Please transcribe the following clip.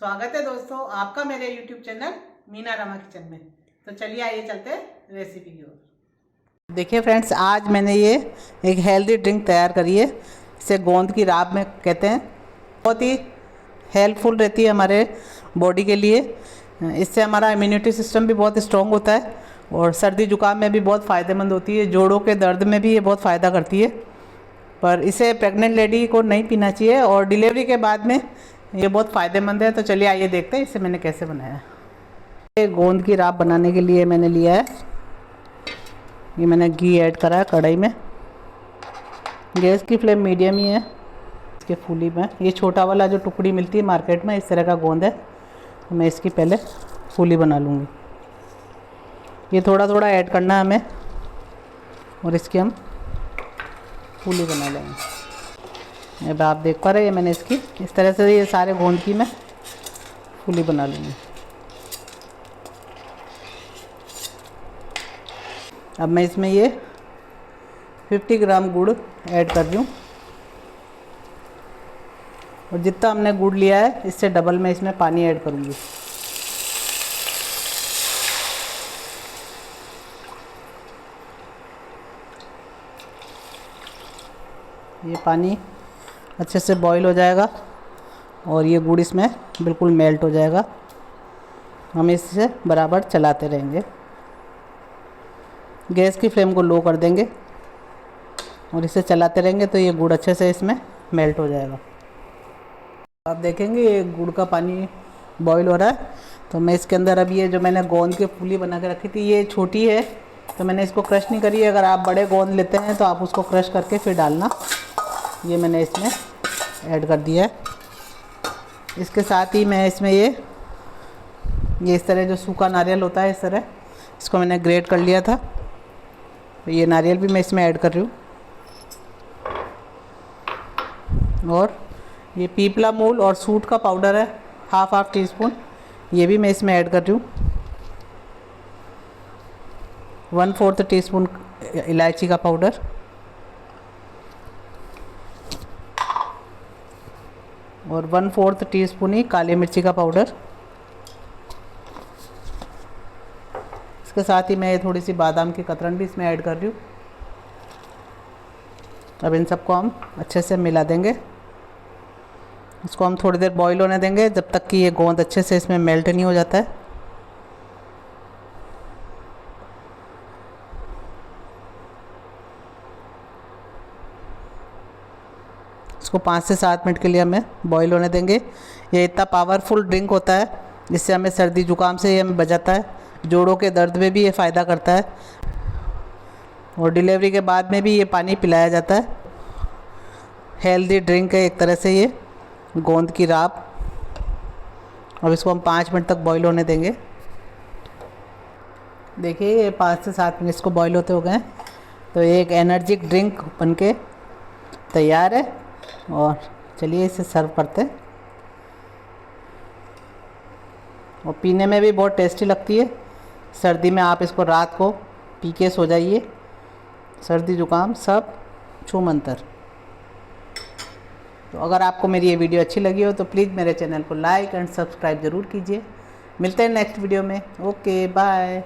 स्वागत है दोस्तों आपका मेरे YouTube channel Meena Rama kitchen में। तो चलिए आइए चलते हैं रेसिपी की ओर। देखिए फ्रेंड्स, आज मैंने ये एक हेल्दी ड्रिंक तैयार करी है। इसे गोंद की राब में कहते हैं। बहुत ही हेल्पफुल रहती है हमारे बॉडी के लिए। इससे हमारा इम्यूनिटी सिस्टम भी बहुत स्ट्रॉन्ग होता है और सर्दी जुकाम में भी बहुत फ़ायदेमंद होती है। जोड़ों के दर्द में भी ये बहुत फ़ायदा करती है, पर इसे प्रेग्नेंट लेडी को नहीं पीना चाहिए और डिलीवरी के बाद में ये बहुत फ़ायदेमंद है। तो चलिए आइए देखते हैं इसे मैंने कैसे बनाया। ये गोंद की राब बनाने के लिए मैंने लिया है, ये मैंने घी ऐड करा है कढ़ाई में। गैस की फ्लेम मीडियम ही है। इसके फूली में ये छोटा वाला जो टुकड़ी मिलती है मार्केट में, इस तरह का गोंद है, तो मैं इसकी पहले फूली बना लूँगी। ये थोड़ा थोड़ा ऐड करना है हमें और इसकी हम फूली बना लेंगे। अब आप देख पा रहे हैं मैंने इसकी इस तरह से ये सारे गोंद की मैं फूली बना लूँगी। अब मैं इसमें ये 50 ग्राम गुड़ ऐड कर रही हूँ और जितना हमने गुड़ लिया है इससे डबल मैं इसमें पानी ऐड करूँगी। ये पानी अच्छे से बॉईल हो जाएगा और ये गुड़ इसमें बिल्कुल मेल्ट हो जाएगा। हम इससे बराबर चलाते रहेंगे। गैस की फ्लेम को लो कर देंगे और इसे चलाते रहेंगे तो ये गुड़ अच्छे से इसमें मेल्ट हो जाएगा। आप देखेंगे ये गुड़ का पानी बॉईल हो रहा है, तो मैं इसके अंदर अब ये जो मैंने गोंद की फूली बना के रखी थी, ये छोटी है तो मैंने इसको क्रश नहीं करी। अगर आप बड़े गोंद लेते हैं तो आप उसको क्रश करके फिर डालना। ये मैंने इसमें ऐड कर दिया है। इसके साथ ही मैं इसमें ये इस तरह जो सूखा नारियल होता है, इस तरह इसको मैंने ग्रेट कर लिया था, तो ये नारियल भी मैं इसमें ऐड कर रही हूँ। और ये पीपला मूल और सूट का पाउडर है, हाफ टी स्पून, ये भी मैं इसमें ऐड कर रही हूँ। 1/4 टीस्पून इलायची का पाउडर और 1/4 टीस्पून ही काली मिर्ची का पाउडर। इसके साथ ही मैं थोड़ी सी बादाम की कतरन भी इसमें ऐड कर रही हूँ। अब इन सबको हम अच्छे से मिला देंगे। इसको हम थोड़ी देर बॉईल होने देंगे जब तक कि ये गोंद अच्छे से इसमें मेल्ट नहीं हो जाता है। इसको 5 से 7 मिनट के लिए हमें बॉईल होने देंगे। ये इतना पावरफुल ड्रिंक होता है जिससे हमें सर्दी जुकाम से ये हमें बचाता है, जोड़ों के दर्द में भी ये फ़ायदा करता है और डिलीवरी के बाद में भी ये पानी पिलाया जाता है। हेल्दी ड्रिंक है एक तरह से ये गोंद की राब। अब इसको हम 5 मिनट तक बॉईल होने देंगे। देखिए ये 5 से 7 मिनट इसको बॉईल होते हो गए हैं, तो एक एनर्जिक ड्रिंक बनके तैयार है। और चलिए इसे सर्व करते हैं। और पीने में भी बहुत टेस्टी लगती है। सर्दी में आप इसको रात को पी के सो जाइए, सर्दी जुकाम सब छूमंतर। तो अगर आपको मेरी ये वीडियो अच्छी लगी हो तो प्लीज़ मेरे चैनल को लाइक एंड सब्सक्राइब ज़रूर कीजिए। मिलते हैं नेक्स्ट वीडियो में। Okay bye.